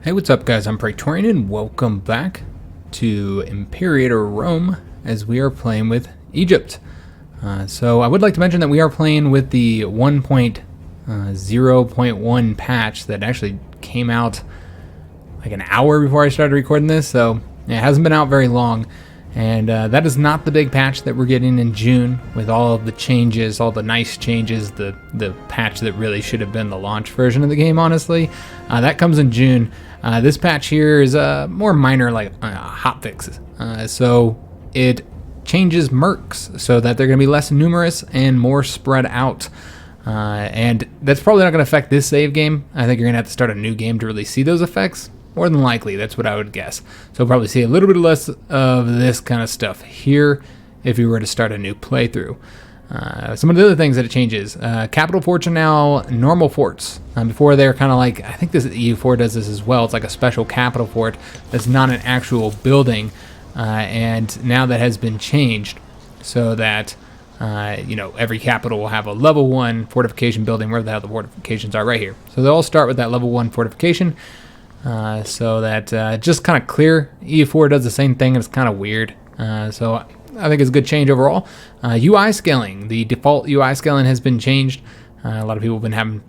Hey, what's up guys? I'm Praetorian and welcome back to Imperator Rome as we are playing with Egypt. So I would like to mention that we are playing with the 1.0.1 patch that actually came out like an hour before I started recording this, so it hasn't been out very long. And that is not the big patch that we're getting in June with all of the changes, all the nice changes, the patch that really should have been the launch version of the game, honestly. That comes in June. This patch here is more minor, like hot fixes. So it changes mercs so that they're going to be less numerous and more spread out. And that's probably not going to affect this save game. I think you're going to have to start a new game to really see those effects. More than likely, that's what I would guess. So we'll probably see a little bit less of this kind of stuff here if we were to start a new playthrough. Some of the other things that it changes. Capital forts are now normal forts. Before they were kind of like, I think this EU4 does this as well. It's like a special capital fort that's not an actual building. And now that has been changed so that every capital will have a level 1 fortification building, wherever the hell the fortifications are right here. So they'll all start with that level 1 fortification. So that just kind of clear. EU4 does the same thing, and it's kind of weird. So I think it's a good change overall. UI scaling, the default UI scaling has been changed. A lot of people have been having,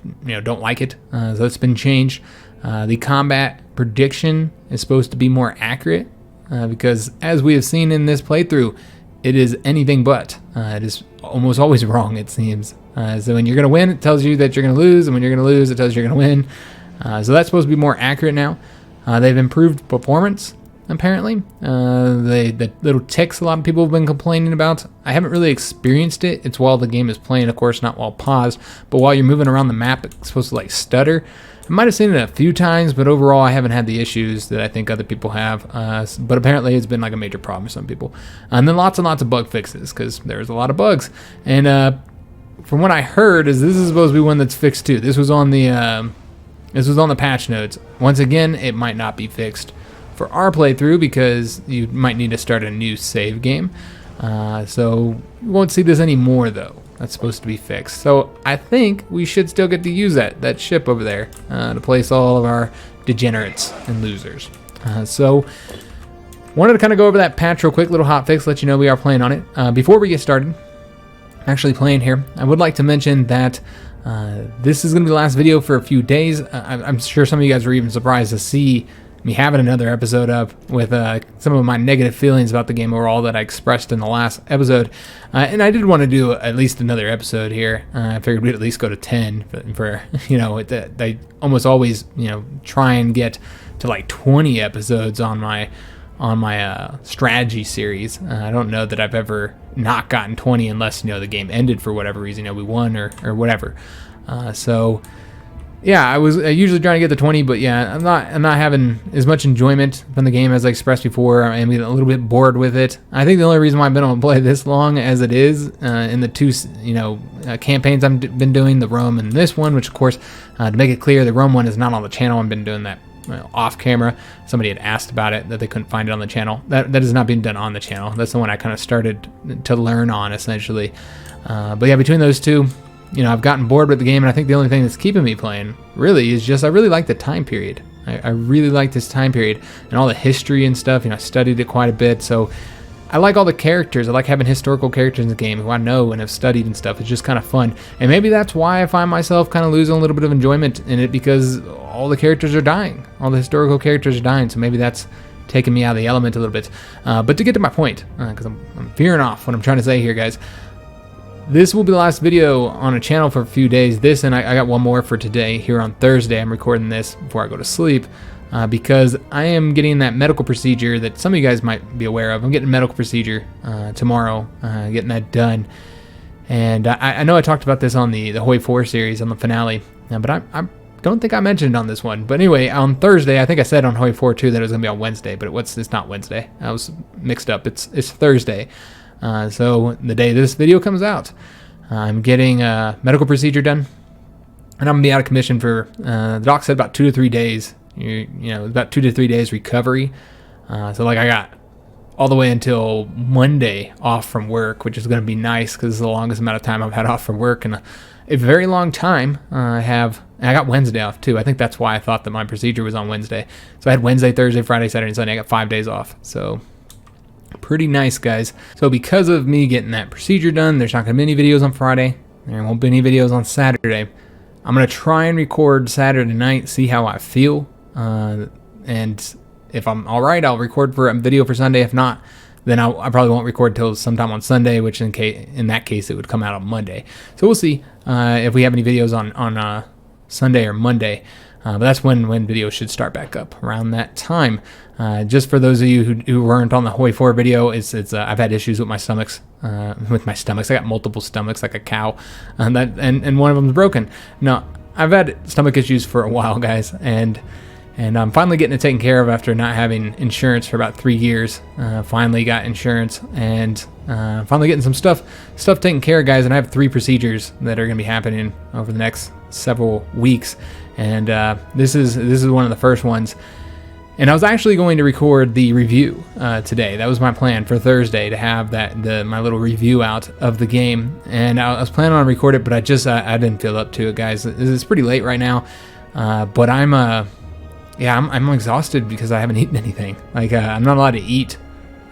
don't like it. So it's been changed. The combat prediction is supposed to be more accurate because, as we have seen in this playthrough, it is anything but. It is almost always wrong, it seems. So when you're going to win, it tells you that you're going to lose, and when you're going to lose, it tells you you're going to win. So that's supposed to be more accurate now. They've improved performance, apparently. The little ticks a lot of people have been complaining about. I haven't really experienced it. It's while the game is playing, of course, not while paused. But while you're moving around the map, it's supposed to like stutter. I might have seen it a few times, but overall I haven't had the issues that I think other people have. But apparently it's been like a major problem for some people. And then lots and lots of bug fixes, because there's a lot of bugs. And from what I heard, this is supposed to be one that's fixed too. This was on the patch notes. Once again, it might not be fixed for our playthrough because you might need to start a new save game. So you won't see this anymore though. That's supposed to be fixed. So I think we should still get to use that ship over there to place all of our degenerates and losers. So wanted to kind of go over that patch real quick, little hot fix, let you know we are playing on it. Before we get started, actually playing here, I would like to mention that this is going to be the last video for a few days. I'm sure some of you guys were even surprised to see me having another episode up with some of my negative feelings about the game overall that I expressed in the last episode. And I did want to do at least another episode here. I figured we'd at least go to 10 for I almost always, try and get to like 20 episodes on my strategy series. I don't know that I've ever not gotten 20 unless the game ended for whatever reason, we won or whatever. So yeah, I usually trying to get to 20, but yeah, I'm not having as much enjoyment from the game as I expressed before. I'm getting a little bit bored with it. I think the only reason why I've been able to play this long as it is in the two campaigns I've been doing, the Rome and this one, which of course to make it clear, the Rome one is not on the channel. I've been doing that off camera. Somebody had asked about it, that they couldn't find it on the channel. That is not being done on the channel. That's the one I kind of started to learn on, essentially. But yeah, between those two, I've gotten bored with the game, and I think the only thing that's keeping me playing really is just I really like the time period. I really like this time period and all the history and stuff. I studied it quite a bit, so I like all the characters. I like having historical characters in the game who I know and have studied and stuff. It's just kind of fun. And maybe that's why I find myself kind of losing a little bit of enjoyment in it, because all the characters are dying. All the historical characters are dying, so maybe that's taking me out of the element a little bit. But to get to my point, because I'm veering off what I'm trying to say here, guys. This will be the last video on a channel for a few days. This, and I got one more for today here on Thursday. I'm recording this before I go to sleep. Because I am getting that medical procedure that some of you guys might be aware of. I'm getting a medical procedure tomorrow, getting that done. And I know I talked about this on the Hoi 4 series, on the finale, but I don't think I mentioned it on this one. But anyway, on Thursday, I think I said on Hoi 4 too that it was going to be on Wednesday, but it's not Wednesday. I was mixed up. It's Thursday. So the day this video comes out, I'm getting a medical procedure done, and I'm going to be out of commission for, the doc said about 2 to 3 days. About 2 to 3 days recovery. So like I got all the way until Monday off from work, which is going to be nice because it's the longest amount of time I've had off from work in a very long time. I got Wednesday off too. I think that's why I thought that my procedure was on Wednesday. So I had Wednesday, Thursday, Friday, Saturday, and Sunday. I got 5 days off. So pretty nice, guys. So because of me getting that procedure done, there's not going to be any videos on Friday. There won't be any videos on Saturday. I'm going to try and record Saturday night, see how I feel. And if I'm all right, I'll record for a video for Sunday. If not, then I probably won't record till sometime on Sunday, which in that case, it would come out on Monday. So we'll see if we have any videos on Sunday or Monday. But that's when videos should start back up, around that time. Just for those of you who weren't on the Hoi 4 video, I've had issues with my stomachs. I got multiple stomachs like a cow, and one of them's broken. No, I've had stomach issues for a while, guys, and I'm finally getting it taken care of after not having insurance for about 3 years. Finally got insurance, and finally getting some stuff taken care of, guys. And I have 3 procedures that are going to be happening over the next several weeks, and this is one of the first ones. And I was actually going to record the review today. That was my plan for Thursday, to have my little review out of the game. And I was planning on recording it, but I didn't feel up to it, guys. It's pretty late right now, but I'm exhausted because I haven't eaten anything. I'm not allowed to eat.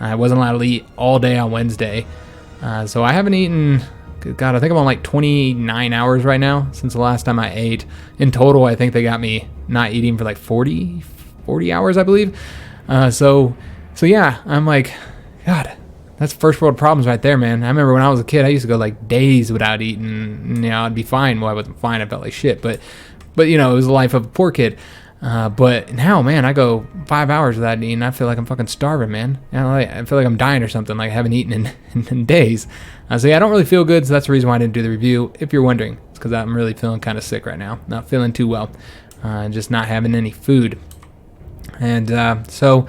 I wasn't allowed to eat all day on Wednesday, so I haven't eaten. God, I think I'm on like 29 hours right now since the last time I ate. In total, I think they got me not eating for like 40 hours, I believe. So yeah, I'm like, God, that's first world problems right there, man. I remember when I was a kid, I used to go like days without eating. I'd be fine. Well, I wasn't fine. I felt like shit, but it was the life of a poor kid. But now, man, I go 5 hours without eating. I feel like I'm fucking starving, man. I feel like I'm dying or something. Like I haven't eaten in days. So yeah, I don't really feel good. So that's the reason why I didn't do the review. If you're wondering, it's because I'm really feeling kind of sick right now. Not feeling too well. Just not having any food. And so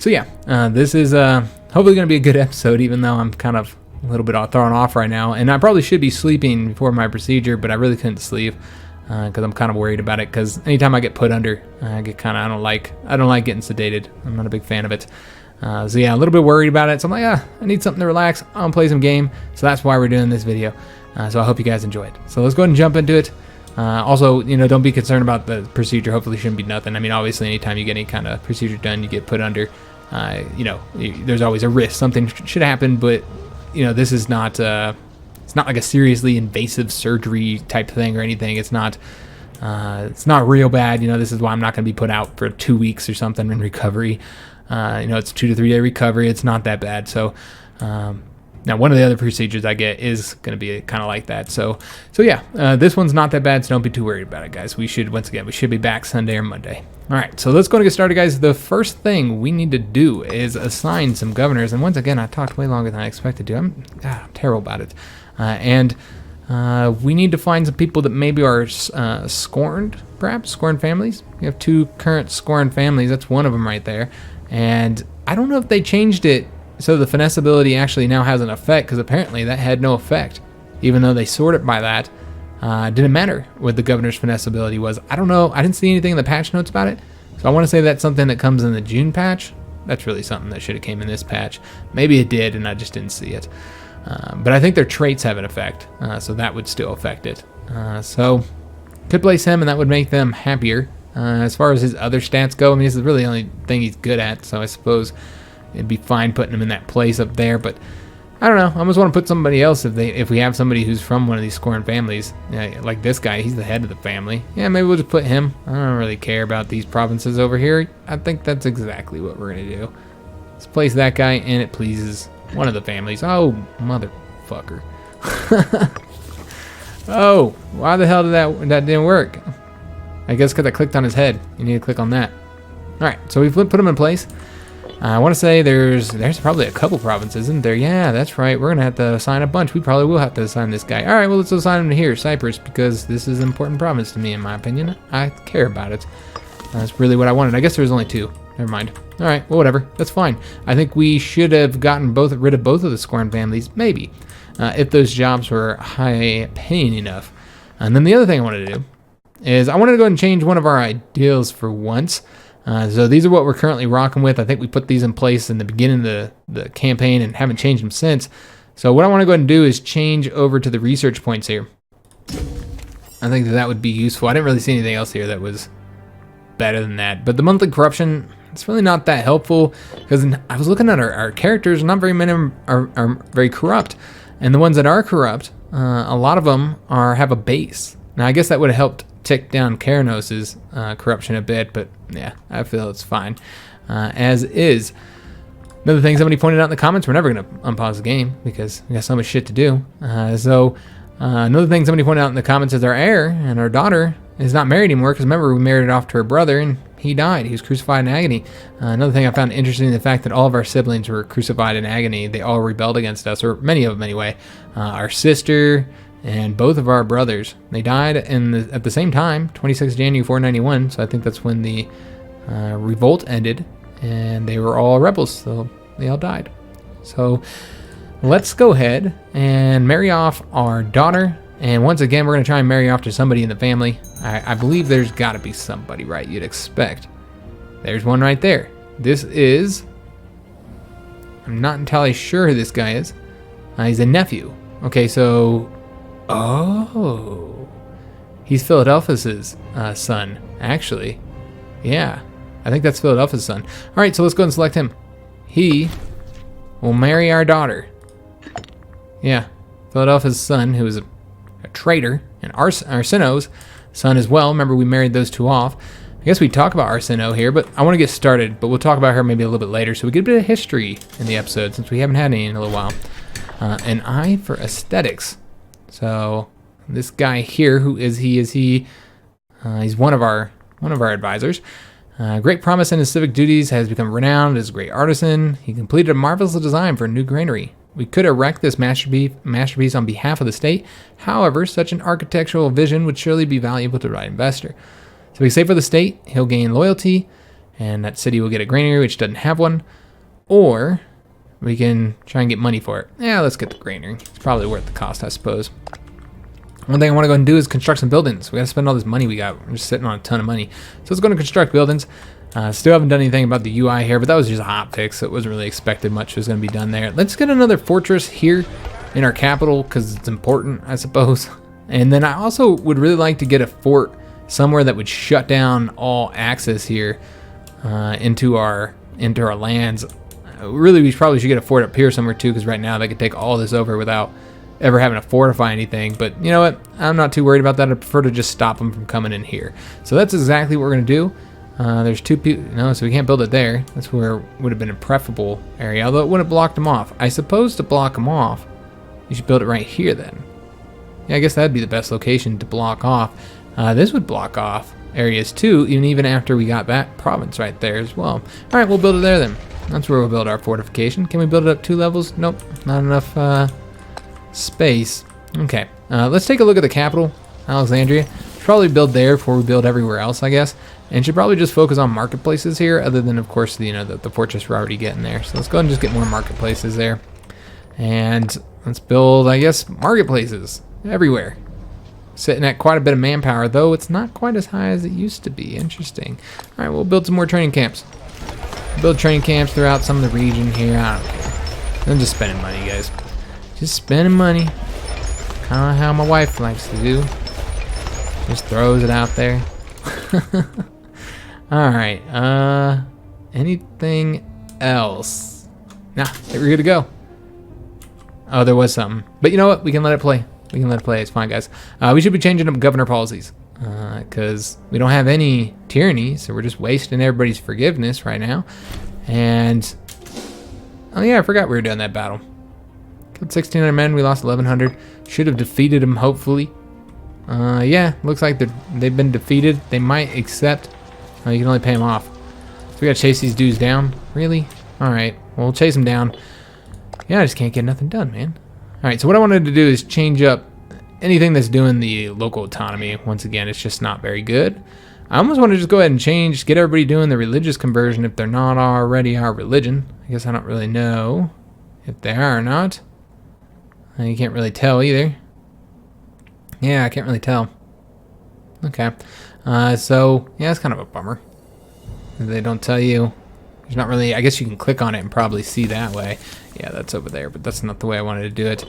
yeah, this is hopefully going to be a good episode, even though I'm kind of a little bit thrown off right now. And I probably should be sleeping before my procedure, but I really couldn't sleep because I'm kind of worried about it. Because anytime I get put under, I don't like getting sedated. I'm not a big fan of it. So yeah, a little bit worried about it. So I'm like, I need something to relax. I'll play some game. So that's why we're doing this video. So I hope you guys enjoy it. So let's go ahead and jump into it. Also, don't be concerned about the procedure. Hopefully it shouldn't be nothing. I mean, obviously anytime you get any kind of procedure done, you get put under, there's always a risk. Something should happen, but this is not, it's not like a seriously invasive surgery type thing or anything. It's not real bad. This is why I'm not going to be put out for 2 weeks or something in recovery. It's 2 to 3 day recovery. It's not that bad. So, now, one of the other procedures I get is going to be kind of like that. So yeah, this one's not that bad, so don't be too worried about it, guys. We should be back Sunday or Monday. All right, so let's go and get started, guys. The first thing we need to do is assign some governors. And once again, I talked way longer than I expected to. I'm terrible about it. And we need to find some people that maybe are scorned families. We have 2 current scorned families. That's one of them right there. And I don't know if they changed it so the finesse ability actually now has an effect, because apparently that had no effect. Even though they sort it by that, didn't matter what the governor's finesse ability was. I don't know. I didn't see anything in the patch notes about it. So I want to say that's something that comes in the June patch. That's really something that should have came in this patch. Maybe it did and I just didn't see it. But I think their traits have an effect. So that would still affect it. So could place him and that would make them happier. As far as his other stats go, I mean, this is really the only thing he's good at. So I suppose it'd be fine putting him in that place up there, but I don't know. I almost want to put somebody else if we have somebody who's from one of these scorned families, like this guy. He's the head of the family. Yeah, maybe we'll just put him. I don't really care about these provinces over here. I think that's exactly what we're gonna do. Let's place that guy, and it pleases one of the families. Oh, motherfucker! Oh, why the hell did that didn't work? I guess because I clicked on his head. You need to click on that. All right, so we've put him in place. I want to say there's probably a couple provinces, isn't there? Yeah, that's right. We're going to have to assign a bunch. We probably will have to assign this guy. All right, well, let's assign him to here, Cyprus, because this is an important province to me, in my opinion. I care about it. That's really what I wanted. I guess there's only 2. Never mind. All right, well, whatever. That's fine. I think we should have gotten rid of both of the scorned families, maybe, if those jobs were high paying enough. And then the other thing I wanted to do is I wanted to go and change one of our ideals for once. So these are what we're currently rocking with. I think we put these in place in the beginning of the campaign and haven't changed them since. So what I want to go ahead and do is change over to the research points here. I think that would be useful. I didn't really see anything else here that was better than that. But the monthly corruption, it's really not that helpful, because I was looking at our characters, not very many of them are very corrupt. And the ones that are corrupt, a lot of them have a base. Now, I guess that would have helped tick down Keranos's corruption a bit, but yeah, I feel it's fine as is. Another thing somebody pointed out in the comments, we're never going to unpause the game because we got so much shit to do. Another thing somebody pointed out in the comments is our heir and our daughter is not married anymore, because remember, we married off to her brother and he died. He was crucified in agony. Another thing I found interesting is the fact that all of our siblings were crucified in agony. They all rebelled against us, or many of them anyway. Our sister and both of our brothers, they died at the same time, 26 January 491. So I think that's when the revolt ended, and they were all rebels, so they all died. So let's go ahead and marry off our daughter. And once again, we're going to try and marry off to somebody in the family. I believe there's got to be somebody, right? You'd expect. There's one right there. This is... I'm not entirely sure who this guy is. He's a nephew. Okay, so... Oh. He's Philadelphus's son, actually. Yeah, I think that's Philadelphusa's son. All right, so let's go and select him. He will marry our daughter. Yeah, Philadelphusa's son, who is a traitor, and Arsino's son as well. Remember, we married those two off. I guess we talk about Arsino here, but I want to get started, but we'll talk about her maybe a little bit later. So we get a bit of history in the episode, since we haven't had any in a little while. An eye for aesthetics. So this guy here, who is he? He's one of our advisors. Great promise in his civic duties, has become renowned as a great artisan. He completed a marvelous design for a new granary. We could erect this masterpiece on behalf of the state. However, such an architectural vision would surely be valuable to the right investor. So we say for the state, he'll gain loyalty, and that city will get a granary which doesn't have one. Or we can try and get money for it. Yeah, let's get the granary. It's probably worth the cost, I suppose. One thing I want to go and do is construct some buildings. We got to spend all this money we got. We're just sitting on a ton of money. So let's go and construct buildings. Still haven't done anything about the UI here, but that was just a hot fix, so it wasn't really expected much was going to be done there. Let's get another fortress here in our capital, because it's important, I suppose. And then I also would really like to get a fort somewhere that would shut down all access here into our lands. Really, we probably should get a fort up here somewhere too, because right now they could take all this over without ever having to fortify anything. But you know what? I'm not too worried about that. I prefer to just stop them from coming in here. So that's exactly what we're going to do. There's two people, no, so we can't build it there. That's where it would have been a preferable area, although it wouldn't have blocked them off. I suppose to block them off, you should build it right here then. Yeah, I guess that'd be the best location to block off. This would block off areas too, even after we got that province right there as well. All right, we'll build it there then. That's where we'll build our fortification. Can we build it up 2 levels? Nope, not enough space. Okay, let's take a look at the capital, Alexandria. Should probably build there before we build everywhere else, I guess. And should probably just focus on marketplaces here, other than, of course, the fortress we're already getting there. So let's go ahead and just get more marketplaces there. And let's build, I guess, marketplaces everywhere. Sitting at quite a bit of manpower, though it's not quite as high as it used to be. Interesting. All right, we'll build some more training camps. Build training camps throughout some of the region here. I don't care. I'm just spending money, guys. Just spending money. Kind of how my wife likes to do. Just throws it out there. Alright, anything else? Nah, we're good to go. Oh, there was something. But you know what? We can let it play. We can let it play. It's fine, guys. We should be changing up governor policies. Because we don't have any tyranny, so we're just wasting everybody's forgiveness right now. And... oh yeah, I forgot we were doing that battle. Killed 1,600 men, we lost 1,100. Should have defeated them, hopefully. Yeah, looks like they've been defeated. They might accept. Oh, you can only pay them off. So we gotta chase these dudes down. Really? Alright, well, we'll chase them down. Yeah, I just can't get nothing done, man. Alright, so what I wanted to do is change up anything that's doing the local autonomy. Once again, it's just not very good. I almost want to just go ahead and change, get everybody doing the religious conversion if they're not already our religion. I guess I don't really know if they are or not. You can't really tell either. Yeah, I can't really tell. Okay. So, yeah, it's kind of a bummer. They don't tell you. There's not really... I guess you can click on it and probably see that way. Yeah, that's over there, but that's not the way I wanted to do it.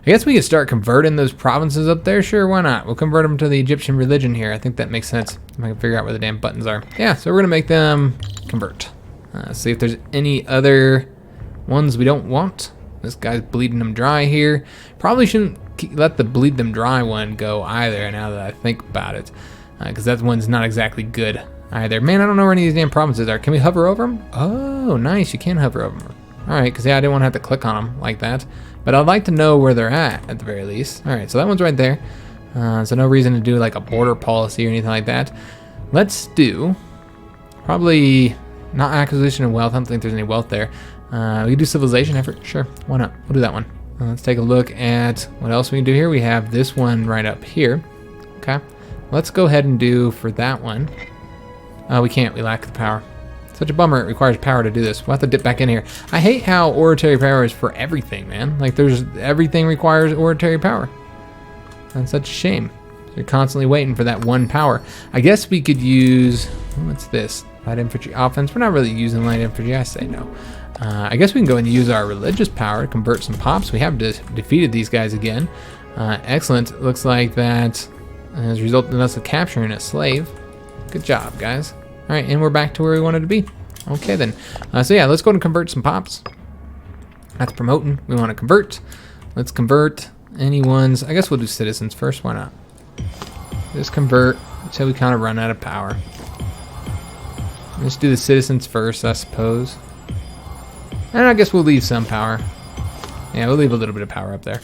I guess we could start converting those provinces up there. Sure, why not? We'll convert them to the Egyptian religion here. I think that makes sense. I can figure out where the damn buttons are. Yeah, so we're going to make them convert. See if there's any other ones we don't want. This guy's bleeding them dry here. Probably shouldn't let the bleed them dry one go either, now that I think about it. Because that one's not exactly good either. Man, I don't know where any of these damn provinces are. Can we hover over them? Oh, nice. You can hover over them. All right, because, yeah, I didn't want to have to click on them like that. But I'd like to know where they're at the very least. All right, so that one's right there. So no reason to do, like, a border policy or anything like that. Let's do probably not acquisition of wealth. I don't think there's any wealth there. We can do civilization effort. Sure, why not? We'll do that one. Let's take a look at what else we can do here. We have this one right up here. Okay. Let's go ahead and do for that one. We can't. We lack the power. Such a bummer. It requires power to do this. We'll have to dip back in here. I hate how oratory power is for everything, man. Like, everything requires oratory power. That's such a shame. You're constantly waiting for that one power. I guess we could use... What's this? Light infantry offense. We're not really using light infantry. I say no. I guess we can go and use our religious power to convert some pops. We have defeated these guys again. Excellent. Looks like that has resulted in us capturing a slave. Good job, guys. All right, and we're back to where we wanted to be. Okay, then. So, yeah, let's go and convert some pops. That's promoting. We want to convert. Let's convert any ones. I guess we'll do citizens first. Why not? Just convert until we kind of run out of power. Let's do the citizens first, I suppose. And I guess we'll leave some power. Yeah, we'll leave a little bit of power up there.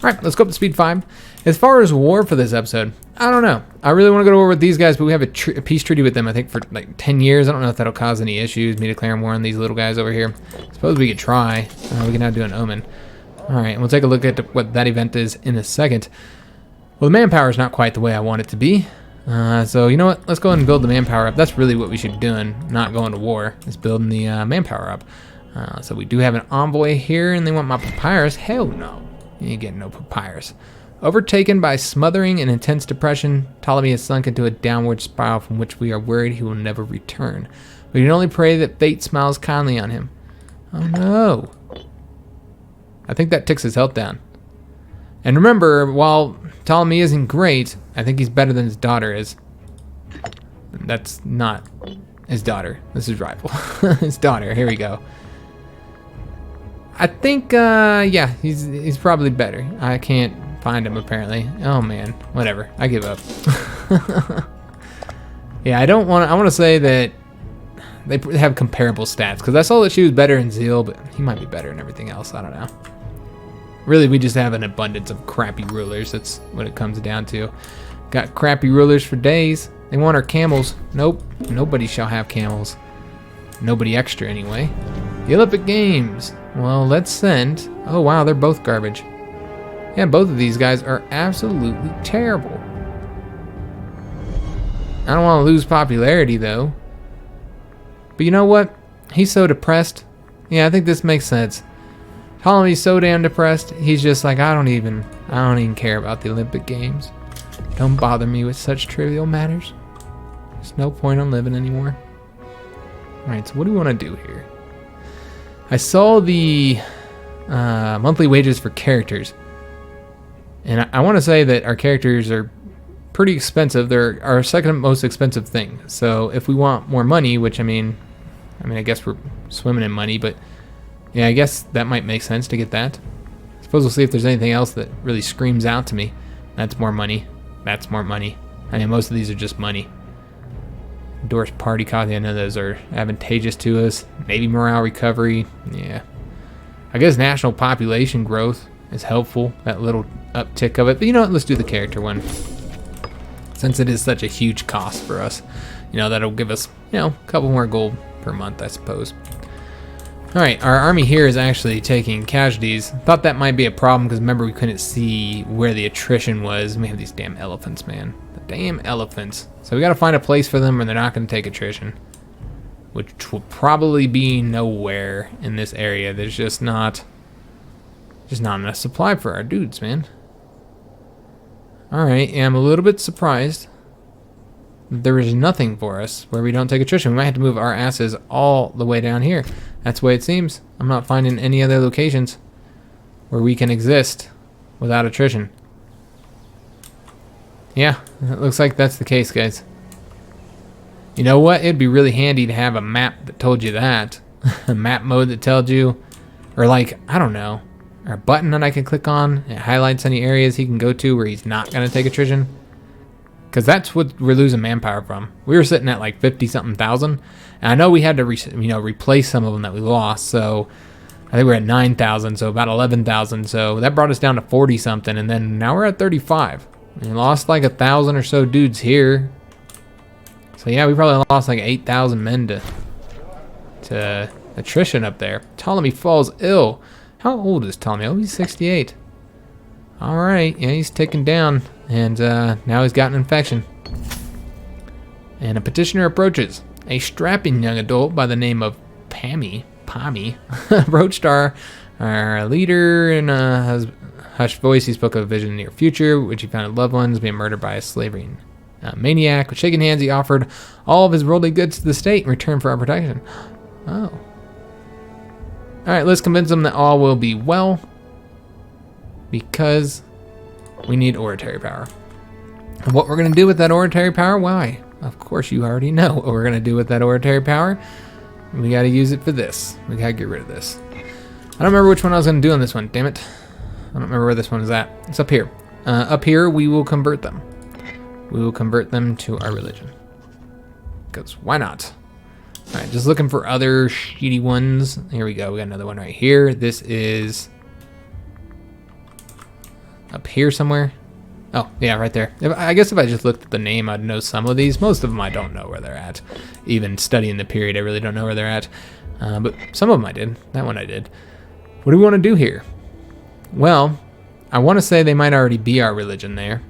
All right, let's go up to speed 5. As far as war for this episode, I don't know. I really want to go to war with these guys, but we have a peace treaty with them, I think, for like 10 years. I don't know if that'll cause any issues, me declaring war on these little guys over here. Suppose we could try. We can now do an omen. All right, and we'll take a look at what that event is in a second. Well, the manpower is not quite the way I want it to be. So, you know what? Let's go ahead and build the manpower up. That's really what we should be doing, not going to war, is building the manpower up. So we do have an envoy here, and they want my papyrus. Hell no. You ain't getting no papyrus. Overtaken by smothering and intense depression, Ptolemy has sunk into a downward spiral from which we are worried he will never return. We can only pray that fate smiles kindly on him. Oh no. I think that ticks his health down. And remember, while Ptolemy isn't great, I think he's better than his daughter is. That's not his daughter. This is rival. His daughter. Here we go. I think, yeah, he's probably better. I can't find him, apparently. Oh, man. Whatever. I give up. Yeah, I want to say that they have comparable stats, because I saw that she was better in Zeal, but he might be better in everything else. I don't know. Really, we just have an abundance of crappy rulers. That's what it comes down to. Got crappy rulers for days. They want our camels. Nope. Nobody shall have camels. Nobody extra, anyway. The Olympic Games. Well, let's send... Oh, wow, they're both garbage. Yeah, both of these guys are absolutely terrible. I don't want to lose popularity, though. But you know what? He's so depressed. Yeah, I think this makes sense. Ptolemy's so damn depressed, he's just like, I don't even care about the Olympic Games. Don't bother me with such trivial matters. There's no point in living anymore. Alright, so what do we want to do here? I saw the monthly wages for characters. And I want to say that our characters are pretty expensive. They're our second most expensive thing. So if we want more money, which I mean, I guess we're swimming in money, but yeah, I guess that might make sense to get that. I suppose we'll see if there's anything else that really screams out to me. That's more money. That's more money. I mean, most of these are just money. Endorsed party copy. I know those are advantageous to us. Navy morale recovery. Yeah. I guess national population growth is helpful. That little uptick of it. But you know what? Let's do the character one. Since it is such a huge cost for us. You know, that'll give us, a couple more gold per month, I suppose. Alright, our army here is actually taking casualties. Thought that might be a problem because remember we couldn't see where the attrition was. We have these damn elephants, man. The damn elephants. So we gotta find a place for them or they're not gonna take attrition. Which will probably be nowhere in this area. There's just not enough supply for our dudes, man. Alright, yeah, I'm a little bit surprised. There is nothing for us where we don't take attrition. We might have to move our asses all the way down here. That's the way it seems. I'm not finding any other locations where we can exist without attrition. Yeah, it looks like that's the case, guys. You know what? It'd be really handy to have a map that told you that. A map mode that tells you, or like, I don't know, or a button that I can click on. It highlights any areas he can go to where he's not going to take attrition. Because that's what we're losing manpower from. We were sitting at like 50-something thousand. And I know we had to replace some of them that we lost. So I think we're at 9,000, so about 11,000. So that brought us down to 40-something. And then now we're at 35. We lost like 1,000 or so dudes here. So yeah, we probably lost like 8,000 men to attrition up there. Ptolemy falls ill. How old is Ptolemy? Oh, he's 68. All right, yeah, he's taken down, and now he's got an infection. And a petitioner approaches. A strapping young adult by the name of Pami approached our leader in a hushed voice. He spoke of a vision in the near future, which he found his loved ones being murdered by a slavery maniac. With shaking hands, he offered all of his worldly goods to the state in return for our protection. Oh. All right, let's convince them that all will be well, because we need oratory power. And what we're going to do with that oratory power? Why? Of course, you already know what we're going to do with that oratory power. We got to use it for this. We got to get rid of this. I don't remember which one I was going to do on this one. Damn it. I don't remember where this one is at. It's up here. Up here, we will convert them. We will convert them to our religion. Because why not? All right, just looking for other shitty ones. Here we go. We got another one right here. This is up here somewhere. Oh, yeah, right there. I guess if I just looked at the name, I'd know some of these. Most of them I don't know where they're at. Even studying the period, I really don't know where they're at. But some of them I did. That one I did. What do we want to do here? Well, I want to say they might already be our religion there.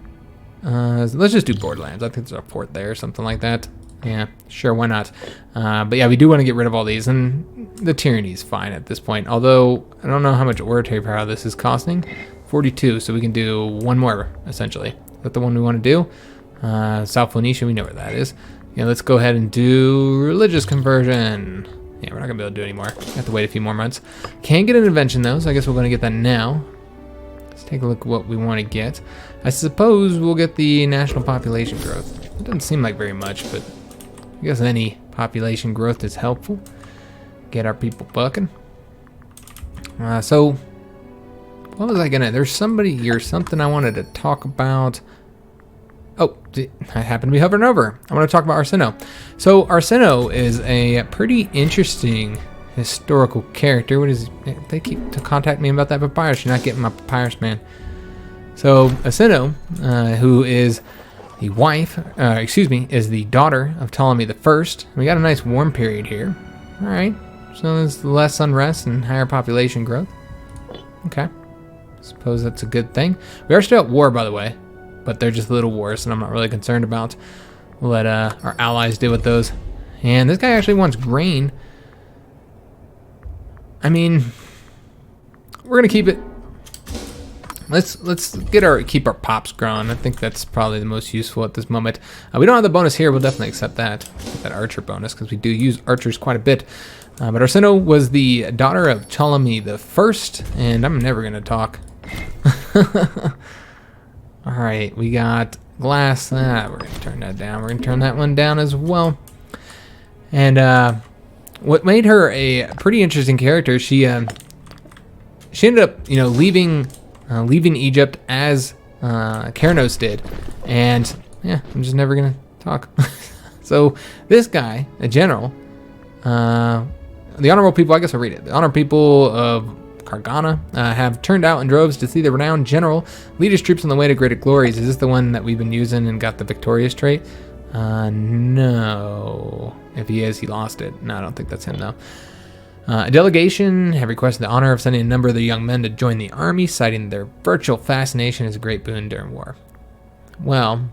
Let's just do Borderlands. I think there's a port there or something like that. Yeah, sure, why not? But yeah, we do want to get rid of all these, and the tyranny's fine at this point. Although, I don't know how much oratory power this is costing. 42, so we can do one more, essentially. Is that the one we want to do? South Phoenicia, we know where that is. Yeah, let's go ahead and do religious conversion. Yeah, we're not going to be able to do it anymore. Have to wait a few more months. Can't get an invention, though, so I guess we're going to get that now. Let's take a look at what we want to get. I suppose we'll get the national population growth. It doesn't seem like very much, but I guess any population growth is helpful. Get our people bucking. So, what was I gonna? There's somebody here, something I wanted to talk about. Oh, I happen to be hovering over. I want to talk about Arsinoe. So, Arsinoe is a pretty interesting historical character. What is? They keep to contact me about that papyrus. You're not getting my papyrus, man. So, Arsinoe, who is the wife, is the daughter of Ptolemy I. We got a nice warm period here. All right, so there's less unrest and higher population growth. Okay, suppose that's a good thing. We are still at war, by the way, but they're just little wars, and I'm not really concerned about. We'll let our allies deal with those. And this guy actually wants grain. I mean, we're gonna keep it. Let's keep our pops growing. I think that's probably the most useful at this moment. We don't have the bonus here. We'll definitely accept that archer bonus, because we do use archers quite a bit. But Arsinoe was the daughter of Ptolemy I, and I'm never gonna talk. All right, we got glass. We're gonna turn that down. We're gonna turn that one down as well. And what made her a pretty interesting character? She ended up, leaving Egypt as Kernos did, and yeah, I'm just never gonna talk. So this guy, a general, the honorable people, I guess I'll read it. The honorable people of Kargana have turned out in droves to see the renowned general lead his troops on the way to greater glories. Is this the one that we've been using and got the victorious trait? No. If he is, he lost it. No, I don't think that's him though. A delegation have requested the honor of sending a number of the young men to join the army, citing their virtual fascination as a great boon during war. Well,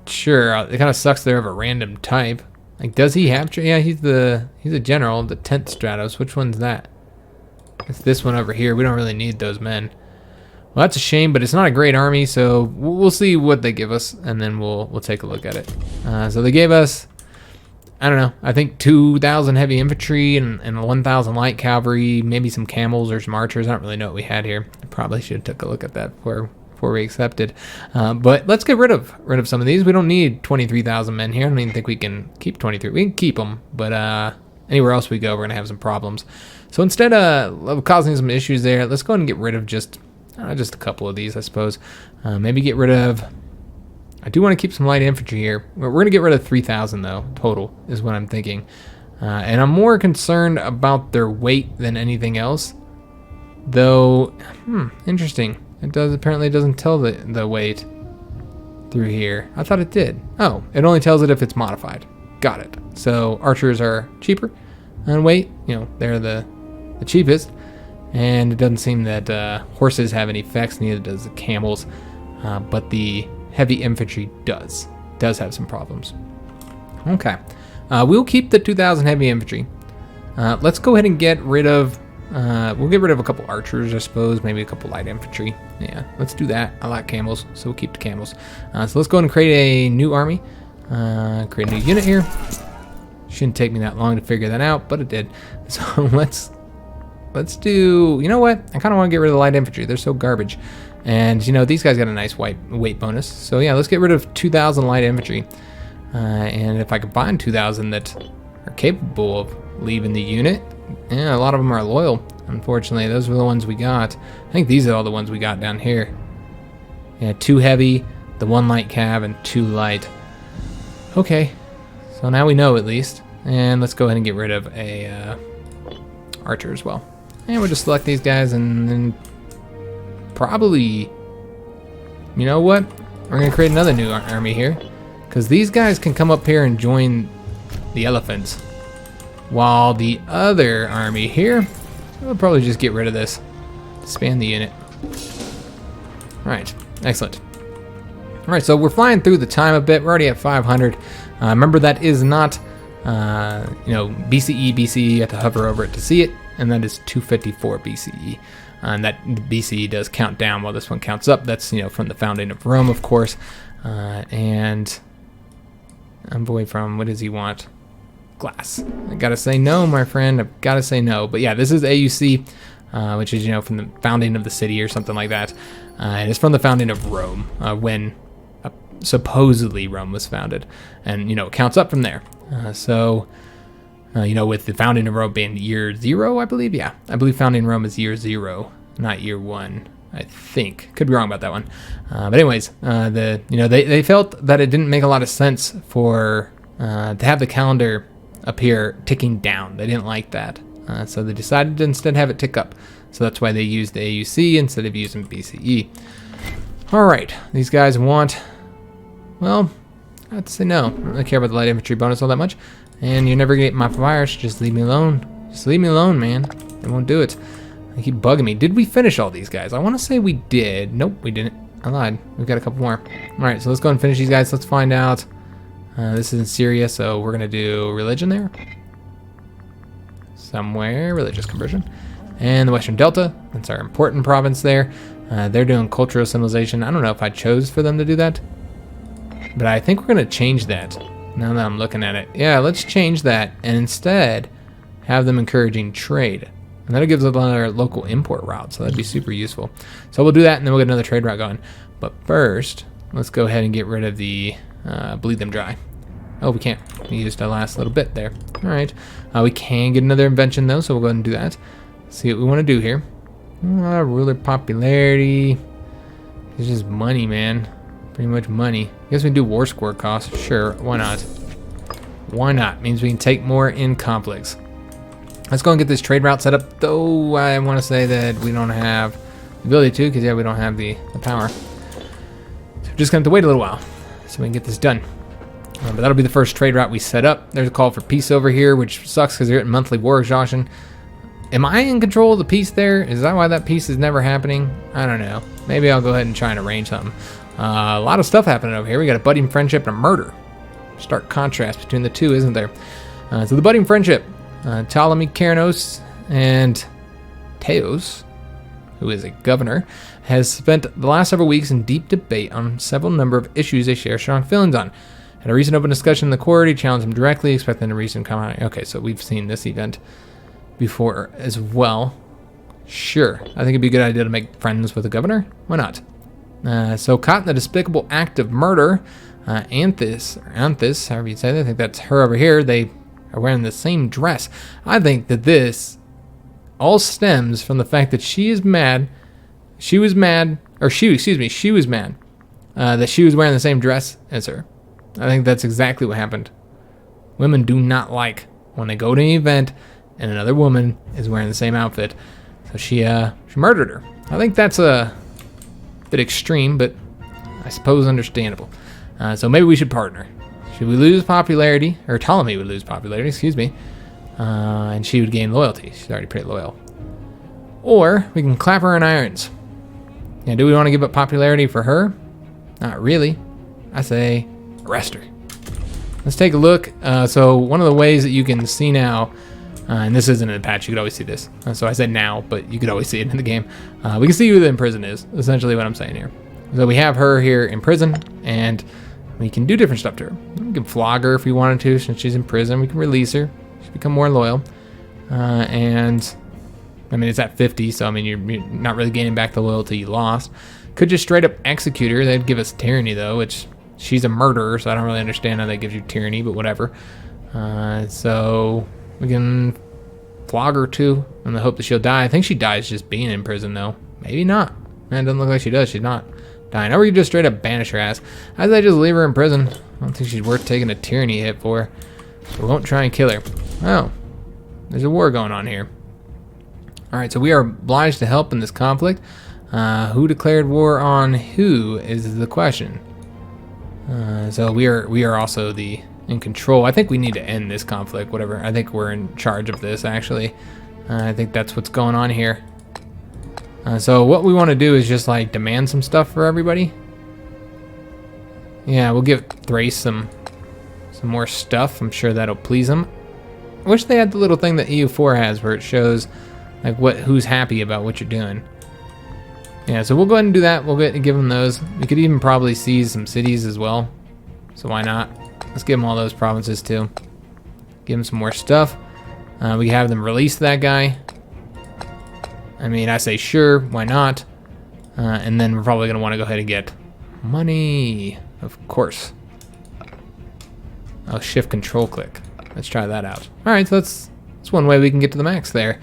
sure. It kind of sucks they're of a random type. Like, does he have? Yeah, he's a general, the 10th Stratos. Which one's that? It's this one over here. We don't really need those men. Well, that's a shame, but it's not a great army, so we'll see what they give us, and then we'll take a look at it. So they gave us I don't know. I think 2,000 heavy infantry and 1,000 light cavalry, maybe some camels or some archers. I don't really know what we had here. I probably should have took a look at that before we accepted. But let's get rid of some of these. We don't need 23,000 men here. I don't even think we can keep 23. We can keep them, but anywhere else we go, we're going to have some problems. So instead of causing some issues there, let's go ahead and get rid of just a couple of these, I suppose. Maybe get rid of... I do want to keep some light infantry here. We're going to get rid of 3,000, though, total, is what I'm thinking. And I'm more concerned about their weight than anything else. Though, interesting. It apparently doesn't tell the weight through here. I thought it did. Oh, it only tells it if it's modified. Got it. So archers are cheaper on weight. You know, they're the cheapest. And it doesn't seem that horses have any effects, neither does the camels. But the heavy infantry does have some problems. Okay. We'll keep the 2,000 heavy infantry. Let's go ahead and get rid of... we'll get rid of a couple archers, I suppose. Maybe a couple light infantry. Yeah, let's do that. I like camels, so we'll keep the camels. So let's go ahead and create a new army. Create a new unit here. Shouldn't take me that long to figure that out, but it did. So let's do... You know what? I kind of want to get rid of the light infantry. They're so garbage. And, you know, these guys got a nice weight bonus. So, yeah, let's get rid of 2,000 light infantry. And if I could find 2,000 that are capable of leaving the unit... Yeah, a lot of them are loyal. Unfortunately, those were the ones we got. I think these are all the ones we got down here. Yeah, 2 heavy, the 1 light cav, and 2 light. Okay, so now we know at least. And let's go ahead and get rid of a archer as well. And we'll just select these guys and then probably... You know what? We're going to create another new army here. Because these guys can come up here and join the elephants. While the other army here, we'll probably just get rid of this. Expand the unit. Alright, excellent. Alright, so we're flying through the time a bit. We're already at 500. Remember, that is not, BCE. You have to hover over it to see it. And that is 254 BCE. And that BCE does count down while this one counts up. That's, from the founding of Rome, of course. And envoy from, what does he want? Glass. I gotta say no, my friend. I've gotta say no. But yeah, this is AUC, which is, from the founding of the city or something like that. And it's from the founding of Rome, when supposedly Rome was founded. And, it counts up from there. With the founding of Rome being year 0, I believe. Yeah, I believe founding Rome is year 0, not year 1. I think. Could be wrong about that one. But anyways, they felt that it didn't make a lot of sense for to have the calendar appear ticking down. They didn't like that. So they decided to instead have it tick up. So that's why they used the AUC instead of using BCE. Alright, these guys want... Well, I have to say no. I don't really care about the light infantry bonus all that much. And you're never gonna get my fires. Just leave me alone. Just leave me alone, man. They won't do it. They keep bugging me. Did we finish all these guys? I want to say we did. Nope, we didn't. I lied. We've got a couple more. Alright, so let's go and finish these guys. Let's find out... this is in Syria, so we're going to do religion there. Somewhere, religious conversion. And the Western Delta, that's our important province there. They're doing cultural civilization. I don't know if I chose for them to do that. But I think we're going to change that, now that I'm looking at it. Yeah, let's change that, and instead have them encouraging trade. And that'll give us another local import route, so that'd be super useful. So we'll do that, and then we'll get another trade route going. But first, let's go ahead and get rid of the bleed them dry. Oh, we can't. We used our last little bit there. All right. We can get another invention, though, so we'll go ahead and do that. See what we want to do here. Ruler popularity. It's just money, man. Pretty much money. I guess we can do war score costs. Sure, why not? Why not? Means we can take more in conflicts. Let's go and get this trade route set up, though I want to say that we don't have the ability to, because, yeah, we don't have the power. So we're just going to have to wait a little while so we can get this done. But that'll be the first trade route we set up. There's a call for peace over here, which sucks because they're getting monthly war exhaustion. Am I in control of the peace there? Is that why that peace is never happening? I don't know. Maybe I'll go ahead and try and arrange something. A lot of stuff happening over here. We got a budding friendship and a murder. Stark contrast between the two, isn't there? So the budding friendship. Ptolemy, Keranos, and Teos, who is a governor, has spent the last several weeks in deep debate on several number of issues they share strong feelings on. At a recent open discussion in the court, he challenged him directly, expecting a recent comment. Okay, so we've seen this event before as well. Sure, I think it'd be a good idea to make friends with the governor. Why not? So caught in the despicable act of murder, Anthis, however you say that, I think that's her over here. They are wearing the same dress. I think that this all stems from the fact that she was mad that she was mad that she was wearing the same dress as her. I think that's exactly what happened. Women do not like when they go to an event and another woman is wearing the same outfit. So she murdered her. I think that's a bit extreme, but I suppose understandable. So maybe we should partner. Should we lose popularity, or Ptolemy would lose popularity, excuse me, and she would gain loyalty. She's already pretty loyal. Or we can clap her in irons. Yeah, do we want to give up popularity for her? Not really. I say arrest her. Let's take a look. So one of the ways that you can see now, and this isn't in the patch, you could always see this. So I said now, but you could always see it in the game. We can see who the imprisoned is, essentially what I'm saying here. So we have her here in prison, and we can do different stuff to her. We can flog her if we wanted to, since she's in prison. We can release her. She'll become more loyal. And, I mean, it's at 50, so, I mean, you're not really gaining back the loyalty you lost. Could just straight up execute her. They'd give us tyranny, though, which she's a murderer, so I don't really understand how that gives you tyranny, but whatever. So we can flog her, too, in the hope that she'll die. I think she dies just being in prison, though. Maybe not. Man, it doesn't look like she does. She's not dying. Or we can just straight up banish her ass. I say just leave her in prison. I don't think she's worth taking a tyranny hit for. So we won't try and kill her. Oh, there's a war going on here. Alright, so we are obliged to help in this conflict. Who declared war on who is the question. So we are also in control. I think we need to end this conflict, whatever. I think we're in charge of this, actually. I think that's what's going on here. So what we want to do is just like demand some stuff for everybody. Yeah, we'll give Thrace some more stuff. I'm sure that'll please them. I wish they had the little thing that EU4 has where it shows like who's happy about what you're doing. Yeah, so we'll go ahead and do that. We'll give them those. We could even probably seize some cities as well. So why not? Let's give them all those provinces too. Give them some more stuff. We can have them release that guy. I mean, I say sure, why not? And then we're probably going to want to go ahead and get money, of course. Oh, shift control click. Let's try that out. All right, so that's one way we can get to the max there.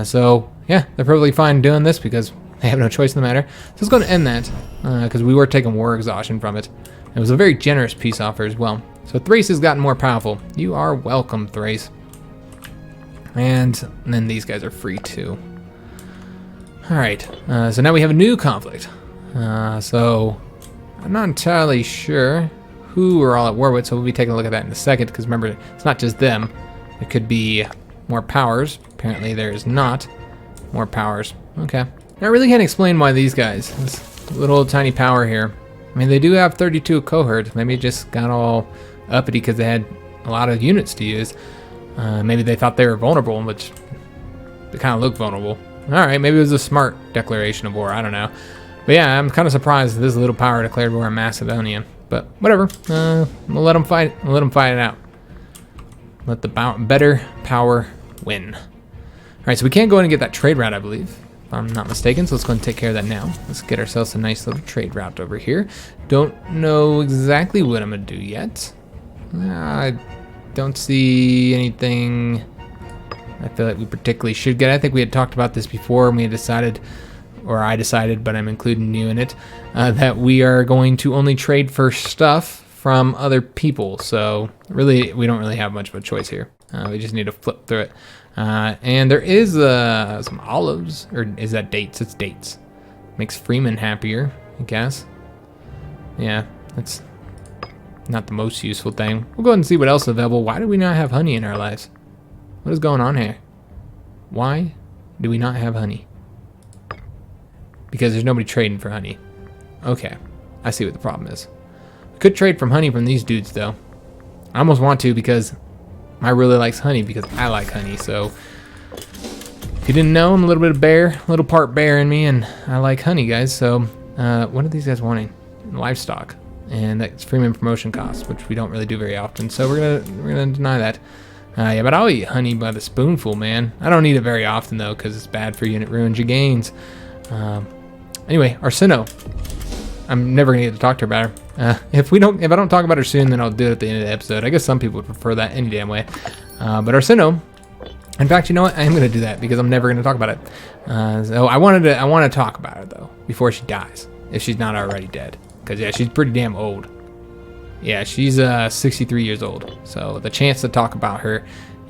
So yeah, they're perfectly fine doing this because they have no choice in the matter. So let's go and end that because we were taking war exhaustion from it. It was a very generous peace offer as well. So Thrace has gotten more powerful. You are welcome, Thrace. And then these guys are free too. All right, so now we have a new conflict. So I'm not entirely sure who we're all at war with, so we'll be taking a look at that in a second, because remember, it's not just them. It could be more powers. Apparently there is not more powers. Okay. I really can't explain why these guys, this little tiny power here. I mean, they do have 32 cohort. Maybe it just got all uppity because they had a lot of units to use. Maybe they thought they were vulnerable, which they kind of look vulnerable. All right, maybe it was a smart declaration of war. I don't know. But yeah, I'm kind of surprised that this little power declared war in Macedonia. But whatever. We'll let them fight. We'll let them fight it out. Let the better power win. All right, so we can't go in and get that trade route, I believe, if I'm not mistaken. So let's go and take care of that now. Let's get ourselves a nice little trade route over here. Don't know exactly what I'm going to do yet. I don't see anything I feel like we particularly should get. I think we had talked about this before, and we had decided, or I decided, but I'm including you in it, that we are going to only trade for stuff from other people. So really, we don't really have much of a choice here. We just need to flip through it. And there is some olives, or is that dates? It's dates. Makes Freeman happier, I guess. Yeah, that's not the most useful thing. We'll go ahead and see what else is available. Why do we not have honey in our lives? What is going on here? Why do we not have honey? Because there's nobody trading for honey. Okay, I see what the problem is. We could trade from honey from these dudes, though. I almost want to because I really likes honey because I like honey. So if you didn't know, I'm a little bit of bear, a little part bear in me, and I like honey, guys. So what are these guys wanting? Livestock. and that's Freeman promotion costs, which we don't really do very often. So we're gonna deny that. Yeah, but I'll eat honey by the spoonful, man. I don't eat it very often though, because it's bad for you and it ruins your gains. Anyway, Arsino. I'm never gonna get to talk to her about her. If I don't talk about her soon, then I'll do it at the end of the episode. I guess some people would prefer that any damn way. But Arsino, in fact, you know what? I am gonna do that because I'm never gonna talk about it. So I want to talk about her though before she dies, if she's not already dead. Because yeah, she's pretty damn old. Yeah, she's 63 years old. So the chance to talk about her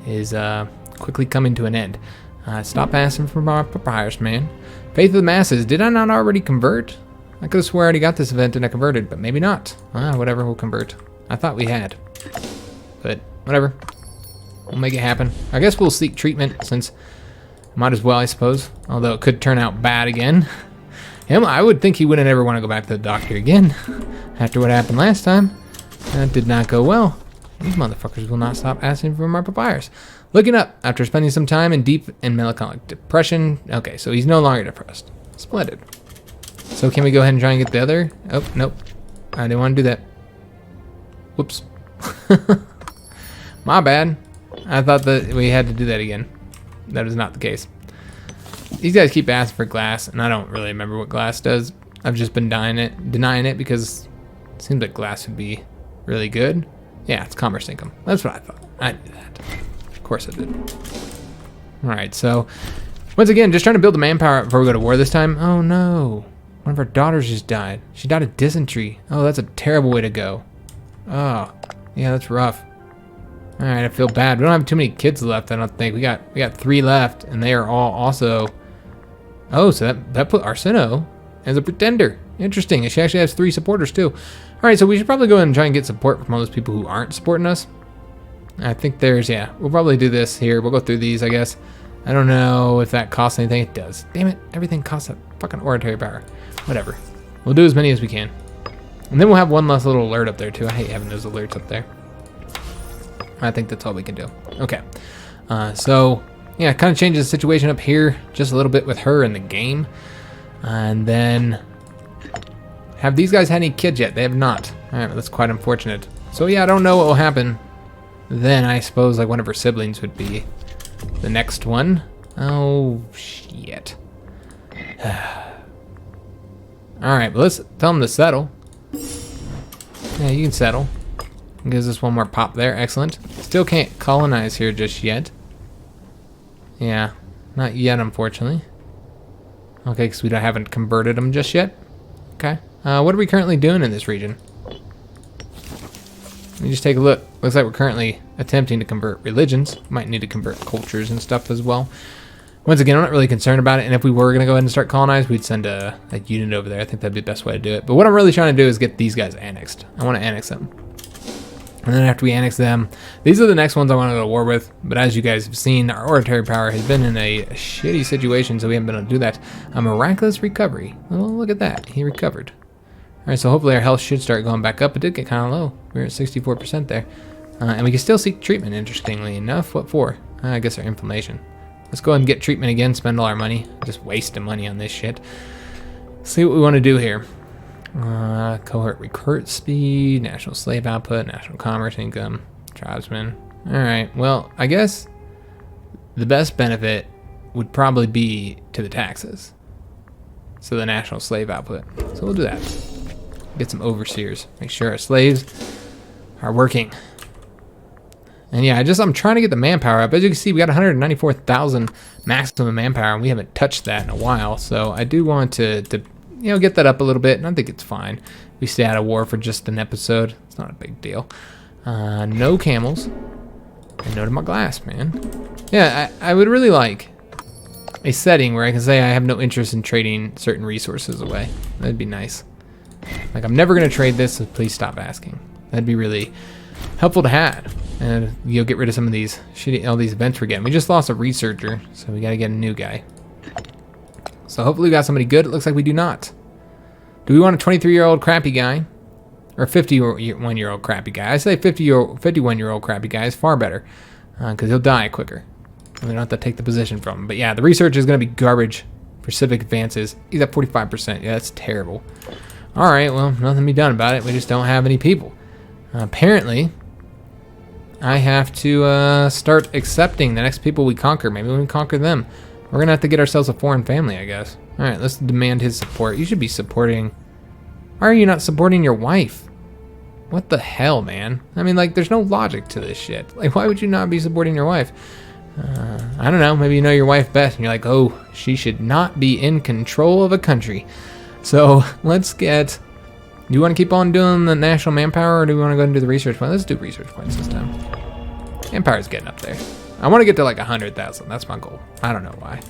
is quickly coming to an end. Stop asking for my papyrus, man. Faith of the masses. Did I not already convert? I could have swore I already got this event and I converted, but maybe not. Whatever, we'll convert. I thought we had. But whatever. We'll make it happen. I guess we'll seek treatment since might as well, I suppose. Although it could turn out bad again. Him, I would think he wouldn't ever want to go back to the doctor again after what happened last time. That did not go well. These motherfuckers will not stop asking for my papyrus. Looking up after spending some time in deep and melancholic depression. Okay, so he's no longer depressed. Splendid. So can we go ahead and try and get the other? Oh, nope. I didn't want to do that. Whoops. My bad. I thought that we had to do that again. That is not the case. These guys keep asking for glass, and I don't really remember what glass does. I've just been denying it because it seems like glass would be really good. Yeah, it's commerce income. That's what I thought. I knew that. Of course I did. Alright, so once again, just trying to build the manpower up before we go to war this time. Oh no. One of our daughters just died. She died of dysentery. Oh, that's a terrible way to go. Oh, yeah, that's rough. All right, I feel bad. We don't have too many kids left, I don't think. We got 3 left, and they are all also. Oh, so that put Arsino as a pretender. Interesting. She actually has 3 supporters too. All right, so we should probably go ahead and try and get support from all those people who aren't supporting us. I think we'll probably do this here. We'll go through these, I guess. I don't know if that costs anything. It does. Damn it, everything costs a fucking oratory power. Whatever. We'll do as many as we can. And then we'll have one last little alert up there too. I hate having those alerts up there. I think that's all we can do. Okay. So, yeah, it kind of changes the situation up here just a little bit with her in the game. And then, have these guys had any kids yet? They have not. All right, that's quite unfortunate. So, yeah, I don't know what will happen. Then, I suppose, like, one of her siblings would be the next one. Oh, shit. Alright, but let's tell them to settle. Yeah, you can settle. Gives us one more pop there. Excellent. Still can't colonize here just yet. Yeah, not yet, unfortunately. Okay, because we haven't converted them just yet. Okay. What are we currently doing in this region? Let me just take a look. Looks like we're currently attempting to convert religions. Might need to convert cultures and stuff as well. Once again, I'm not really concerned about it, and if we were going to go ahead and start colonize, we'd send a unit over there. I think that'd be the best way to do it. But what I'm really trying to do is get these guys annexed. I want to annex them. And then after we annex them, these are the next ones I want to go to war with. But as you guys have seen, our oratory power has been in a shitty situation, so we haven't been able to do that. A miraculous recovery. Oh, look at that. He recovered. All right, so hopefully our health should start going back up. It did get kind of low. We were at 64% there. And we can still seek treatment, interestingly enough. What for? I guess our inflammation. Let's go ahead and get treatment again, spend all our money. Just wasting money on this shit. See what we want to do here. Cohort recruit speed, national slave output, national commerce income, tribesmen. Alright, well, I guess the best benefit would probably be to the taxes. So the national slave output. So we'll do that. Get some overseers. Make sure our slaves are working. And yeah, I'm trying to get the manpower up. As you can see, we got 194,000 maximum manpower, and we haven't touched that in a while. So I do want to get that up a little bit, and I think it's fine. We stay out of war for just an episode. It's not a big deal. No camels. And no to my glass, man. Yeah, I would really like a setting where I can say I have no interest in trading certain resources away. That'd be nice. Like, I'm never going to trade this, so please stop asking. That'd be really helpful to have. And you'll get rid of some of these all these events we're getting. We just lost a researcher, so we got to get a new guy. So hopefully we got somebody good. It looks like we do not. Do we want a 23-year-old crappy guy? Or a 51-year-old crappy guy? I say 51-year-old crappy guy is far better. Because he'll die quicker. And we don't have to take the position from him. But yeah, the research is going to be garbage for civic advances. He's at 45%. Yeah, that's terrible. Alright, well, nothing to be done about it. We just don't have any people. Apparently, I have to start accepting the next people we conquer. Maybe we can conquer them. We're going to have to get ourselves a foreign family, I guess. Alright, let's demand his support. You should be supporting... Why are you not supporting your wife? What the hell, man? I mean, like, there's no logic to this shit. Like, why would you not be supporting your wife? I don't know. Maybe you know your wife best, and you're like, oh, she should not be in control of a country. So, let's get... Do you want to keep on doing the national manpower, or do we want to go and do the research point? Let's do research points this time. Empire's getting up there. I want to get to, like, 100,000. That's my goal. I don't know why.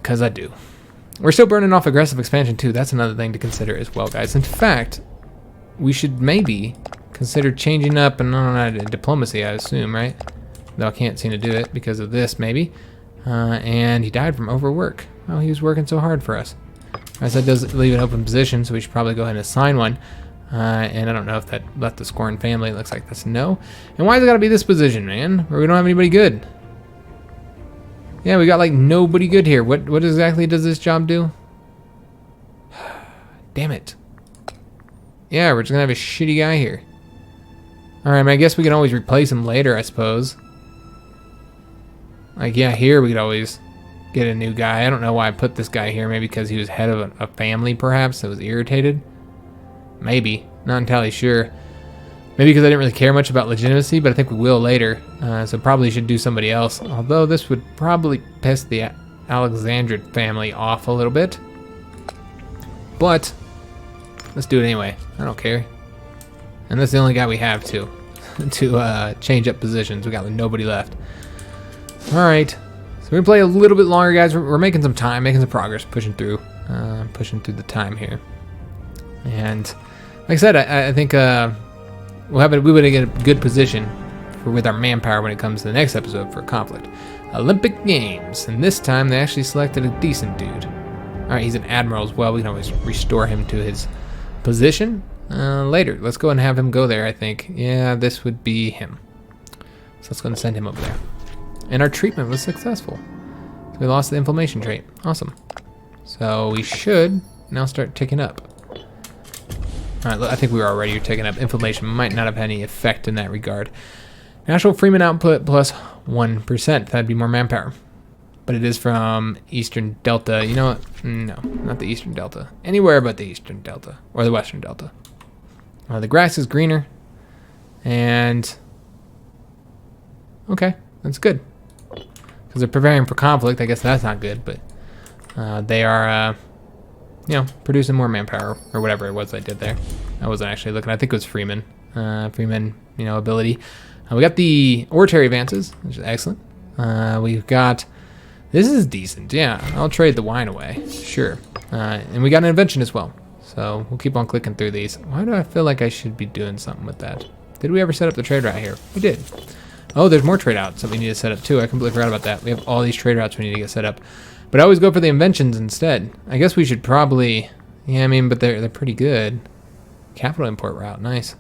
Because I do. We're still burning off aggressive expansion, too. That's another thing to consider as well, guys. In fact... we should maybe consider changing up and diplomacy, I assume, right? Though I can't seem to do it because of this, maybe. And he died from overwork. Oh, he was working so hard for us. As that does leave an open position, so we should probably go ahead and assign one. And I don't know if that left the scorn family. It looks like that's no. And why has it got to be this position, man? Where we don't have anybody good? Yeah, we got like nobody good here. What exactly does this job do? Damn it. Yeah, we're just gonna have a shitty guy here. Alright, I mean, I guess we can always replace him later, I suppose. Like, yeah, here we could always get a new guy. I don't know why I put this guy here. Maybe because he was head of a family, perhaps, that was irritated. Maybe. Not entirely sure. Maybe because I didn't really care much about legitimacy, but I think we will later. So probably should do somebody else. Although this would probably piss the Alexandrid family off a little bit. But... let's do it anyway. I don't care. And that's the only guy we have to change up positions. We got nobody left. Alright. So we're going to play a little bit longer, guys. We're making some time, making some progress, pushing through the time here. And like I said, I think we would get a good position with our manpower when it comes to the next episode for conflict. Olympic Games. And this time they actually selected a decent dude. Alright, he's an admiral as well. We can always restore him to his position later. Let's go and have him go there, I think. Yeah, this would be him. So let's go and send him over there. And our treatment was successful. So we lost the inflammation trait. Awesome. So we should now start ticking up. Alright, I think we were already ticking up. Inflammation might not have any effect in that regard. National Freeman output plus 1%. That'd be more manpower. But it is from Eastern Delta. You know what? No, not the Eastern Delta. Anywhere but the Eastern Delta. Or the Western Delta. The grass is greener. And... okay, that's good. Because they're preparing for conflict. I guess that's not good, but... they are, you know, producing more manpower. Or whatever it was I did there. I wasn't actually looking. I think it was Freeman. Freeman, you know, ability. We got the oratory advances, which is excellent. We've got... this is decent, yeah. I'll trade the wine away, sure. And we got an invention as well. So we'll keep on clicking through these. Why do I feel like I should be doing something with that? Did we ever set up the trade route here? We did. Oh, there's more trade routes that we need to set up too. I completely forgot about that. We have all these trade routes we need to get set up. But I always go for the inventions instead. I guess we should probably... yeah, I mean, but they're pretty good. Capital import route, nice.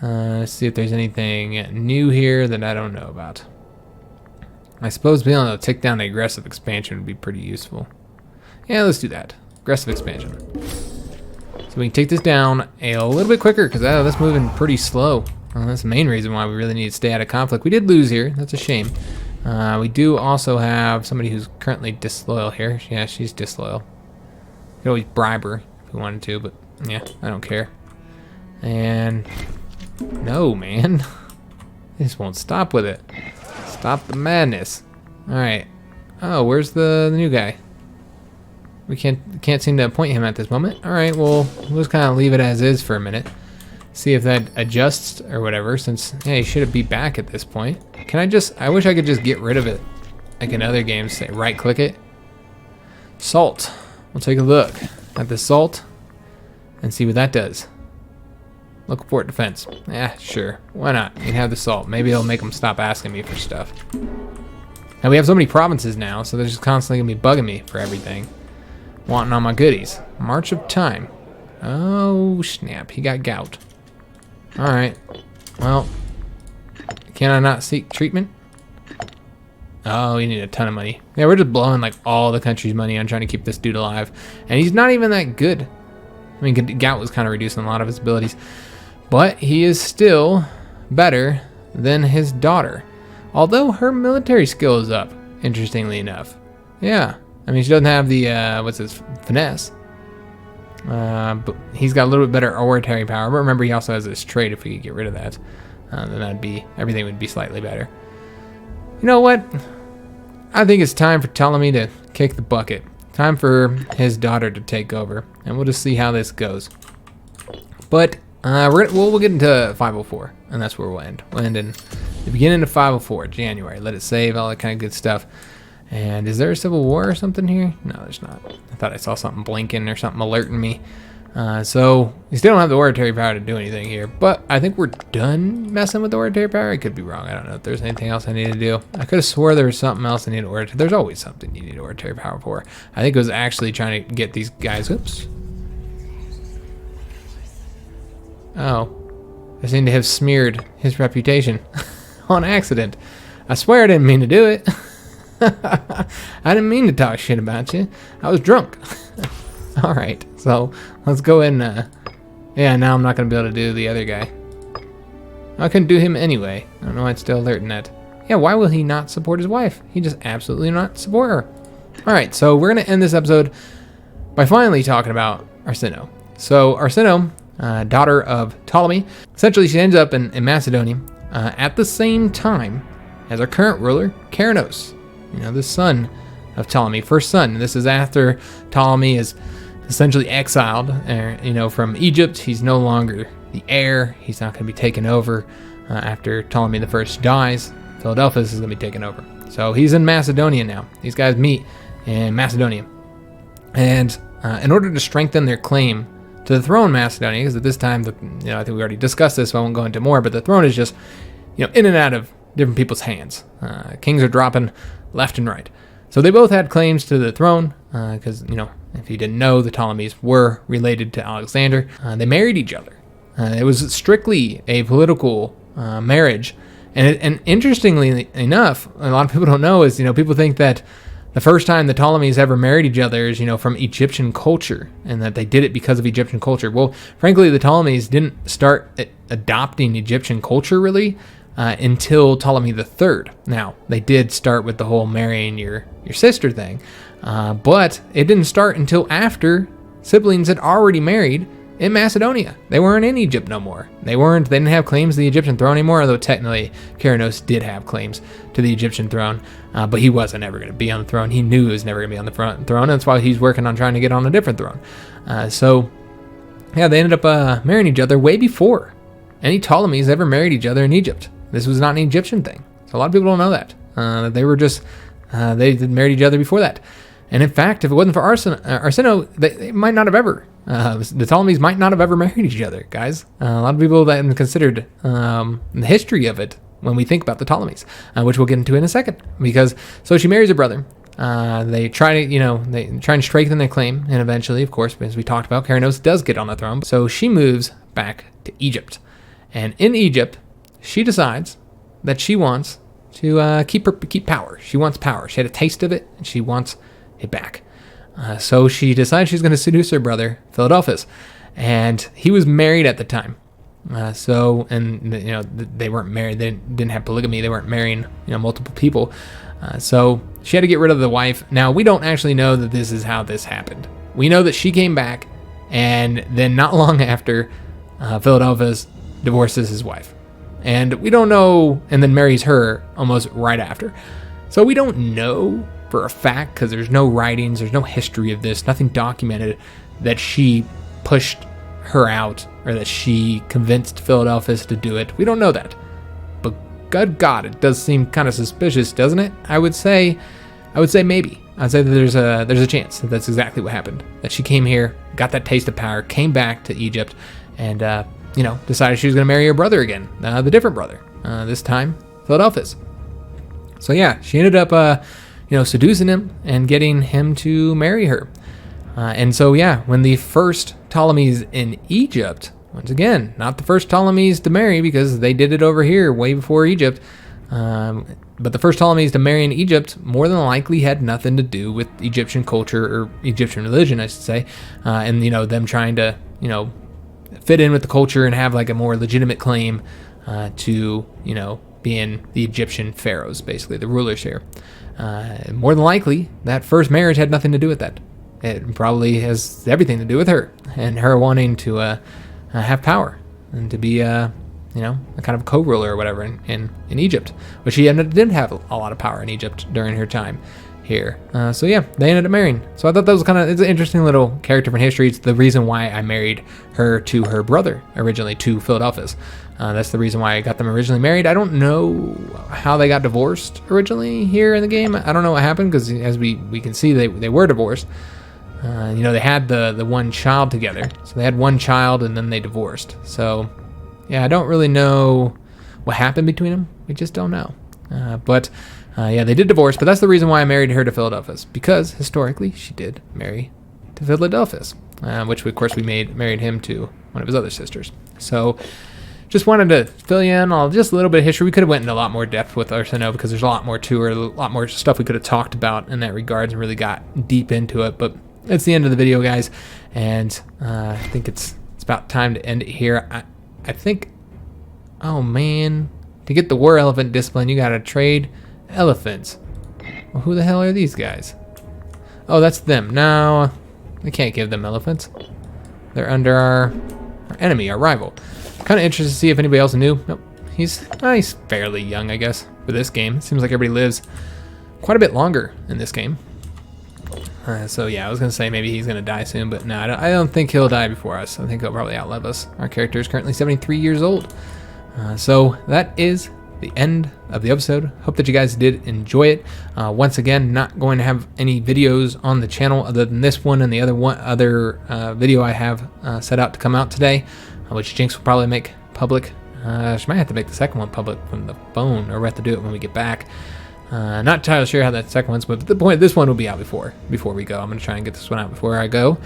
Let's see if there's anything new here that I don't know about. I suppose being able to take down the aggressive expansion would be pretty useful. Yeah, let's do that. Aggressive expansion. So we can take this down a little bit quicker because that's moving pretty slow. That's the main reason why we really need to stay out of conflict. We did lose here. That's a shame. We do also have somebody who's currently disloyal here. Yeah, she's disloyal. You could always bribe her if we wanted to, but yeah, I don't care. And no, man. They just won't stop with it. Stop the madness. Alright. Oh, where's the new guy? We can't seem to appoint him at this moment. Alright, well, we'll just kind of leave it as is for a minute. See if that adjusts or whatever, since, yeah, he should be back at this point. Can I wish I could just get rid of it. Like in other games, say right click it. Salt. We'll take a look at the salt and see what that does. Local fort defense. Yeah, sure. Why not? You can have the salt. Maybe it'll make them stop asking me for stuff. And we have so many provinces now, so they're just constantly going to be bugging me for everything. Wanting all my goodies. March of Time. Oh, snap. He got gout. Alright. Well, can I not seek treatment? Oh, you need a ton of money. Yeah, we're just blowing like all the country's money on trying to keep this dude alive. And he's not even that good. I mean, gout was kind of reducing a lot of his abilities. But he is still better than his daughter. Although her military skill is up, interestingly enough. Yeah. I mean, she doesn't have the, finesse. But he's got a little bit better oratory power. But remember, he also has this trait. If we could get rid of that, then everything would be slightly better. You know what? I think it's time for Ptolemy to kick the bucket. Time for his daughter to take over. And we'll just see how this goes. But we'll get into 504. And that's where we'll end. We'll end in the beginning of 504, January. Let it save, all that kind of good stuff. And is there a civil war or something here? No, there's not. I thought I saw something blinking or something alerting me. So we still don't have the oratory power to do anything here. But I think we're done messing with the oratory power. I could be wrong. I don't know if there's anything else I need to do. I could have swore there was something else I need oratory. There's always something you need oratory power for. I think it was actually trying to get these guys. Oops. Oh. I seem to have smeared his reputation on accident. I swear I didn't mean to do it. I didn't mean to talk shit about you. I was drunk. Alright, so let's go in. Yeah, now I'm not going to be able to do the other guy. I couldn't do him anyway. I don't know why it's still alerting that. Yeah, why will he not support his wife? He just absolutely not support her. Alright, so we're going to end this episode by finally talking about Arsinoe. So Arsinoe, daughter of Ptolemy, essentially she ends up in Macedonia at the same time as our current ruler, Keranos. You know, the son of Ptolemy, first son. This is after Ptolemy is essentially exiled, from Egypt. He's no longer the heir. He's not going to be taken over after Ptolemy the First dies. Philadelphus is going to be taken over. So he's in Macedonia now. These guys meet in Macedonia. And in order to strengthen their claim to the throne of Macedonia, because at this time, I think we already discussed this, so I won't go into more, but the throne is just, in and out of different people's hands. Kings are dropping left and right. So they both had claims to the throne, because, if you didn't know, the Ptolemies were related to Alexander. They married each other. It was strictly a political marriage. And interestingly enough, a lot of people don't know is, people think that the first time the Ptolemies ever married each other is, from Egyptian culture, and that they did it because of Egyptian culture. Well, frankly, the Ptolemies didn't start adopting Egyptian culture, really, until Ptolemy III. Now, they did start with the whole marrying your sister thing, but it didn't start until after siblings had already married in Macedonia. They weren't in Egypt no more. They didn't have claims to the Egyptian throne anymore, although technically Keranos did have claims to the Egyptian throne, but he wasn't ever going to be on the throne. He knew he was never going to be on the throne, and that's why he's working on trying to get on a different throne. They ended up marrying each other way before any Ptolemies ever married each other in Egypt. This was not an Egyptian thing. So a lot of people don't know that. They were just, they married each other before that. And in fact, if it wasn't for Arsinoe, they might not have ever, the Ptolemies might not have ever married each other, guys. A lot of people that have considered the history of it when we think about the Ptolemies, which we'll get into in a second. So she marries her brother. They try to strengthen their claim, and eventually, of course, as we talked about, Keranos does get on the throne. So she moves back to Egypt. And in Egypt, she decides that she wants to keep power. She wants power. She had a taste of it, and she wants it back. So she decides she's going to seduce her brother, Philadelphus, and he was married at the time. They weren't married. They didn't have polygamy. They weren't marrying, multiple people. So she had to get rid of the wife. Now, we don't actually know that this is how this happened. We know that she came back, and then not long after, Philadelphus divorces his wife. And we don't know, and then marries her almost right after. So we don't know for a fact, because there's no writings, there's no history of this, nothing documented, that she pushed her out or that she convinced Philadelphus to do it. We don't know that. But good God, it does seem kind of suspicious, doesn't it? I would say maybe. I'd say that there's a chance that that's exactly what happened. That she came here, got that taste of power, came back to Egypt, and decided she was going to marry her brother again, the different brother, this time Philadelphus. So yeah, she ended up, seducing him and getting him to marry her. And so yeah, when the first Ptolemies in Egypt, once again, not the first Ptolemies to marry because they did it over here way before Egypt, but the first Ptolemies to marry in Egypt more than likely had nothing to do with Egyptian culture or Egyptian religion, I should say, and them trying to you know, fit in with the culture and have like a more legitimate claim to, you know, being the Egyptian pharaohs, basically the rulers here. More than likely, that first marriage had nothing to do with that. It probably has everything to do with her and her wanting to have power and to be, you know, a kind of co-ruler or whatever in Egypt, which she did have a lot of power in Egypt during her time here. So yeah, they ended up marrying. So I thought that was it's an interesting little character from history. It's the reason why I married her to her brother originally, to Philadelphus. That's the reason why I got them originally married. I don't know how they got divorced originally here in the game. I don't know what happened, because as we can see, they were divorced. You know, they had the one child together. So they had one child and then they divorced. So yeah, I don't really know what happened between them. We just don't know. But yeah, they did divorce, but that's the reason why I married her to Philadelphus, because historically she did marry to Philadelphus, which of course we married him to one of his other sisters. So just wanted to fill you in on just a little bit of history. We could have went into a lot more depth with Arsinoe, because there's a lot more to her, a lot more stuff we could have talked about in that regards and really got deep into it. But it's the end of the video, guys, and I think it's about time to end it here. I think, oh man, to get the war elephant discipline, you gotta trade elephants. Well, who the hell are these guys? Oh, that's them. No, we can't give them elephants. They're under our enemy, our rival. Kind of interested to see if anybody else knew. Nope. He's fairly young, I guess, for this game. It seems like everybody lives quite a bit longer in this game. So yeah, I was gonna say maybe he's gonna die soon, but no, I don't think he'll die before us. I think he'll probably outlive us. Our character is currently 73 years old. So that is the end of the episode. Hope that you guys did enjoy it. Once again, not going to have any videos on the channel other than this one and the other video I have set out to come out today, which Jinx will probably make public. She might have to make the second one public from the phone, or we'll have to do it when we get back. Not entirely sure how that second one's, but at the point this one will be out before we go. I'm going to try and get this one out before I go.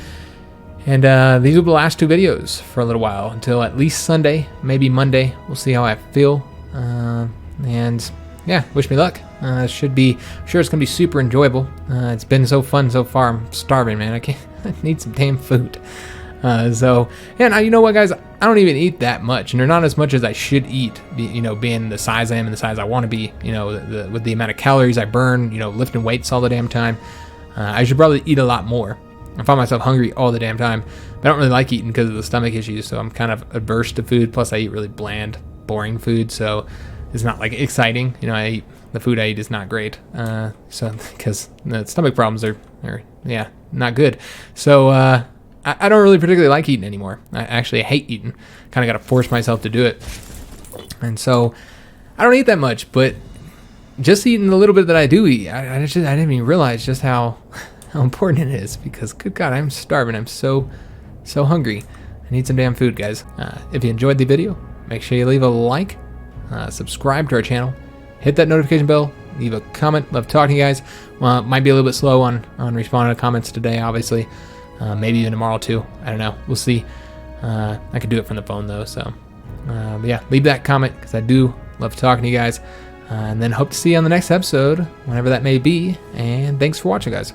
And these will be the last two videos for a little while, until at least Sunday, maybe Monday. We'll see how I feel. And yeah, wish me luck. I'm sure it's going to be super enjoyable. It's been so fun so far. I'm starving, man. I need some damn food. So yeah, now you know what, guys? I don't even eat that much, and they're not as much as I should eat. You know, being the size I am and the size I want to be. You know, with the amount of calories I burn. You know, lifting weights all the damn time. I should probably eat a lot more. I find myself hungry all the damn time. But I don't really like eating because of the stomach issues, so I'm kind of adverse to food. Plus, I eat really bland, boring food, so it's not like exciting. You know, the food I eat is not great. So because the stomach problems are yeah, not good. So I don't really particularly like eating anymore. I actually hate eating. Kind of got to force myself to do it. And so I don't eat that much, but just eating the little bit that I do eat, I didn't even realize just how important it is, because good God, I'm starving. I'm so hungry. I need some damn food, guys. If you enjoyed the video, make sure you leave a like, subscribe to our channel, hit that notification bell, leave a comment. Love talking to you guys. Might be a little bit slow on responding to comments today, obviously. Maybe even tomorrow too. I don't know. We'll see. I could do it from the phone though. So but yeah, leave that comment, because I do love talking to you guys. And then hope to see you on the next episode, whenever that may be. And thanks for watching, guys.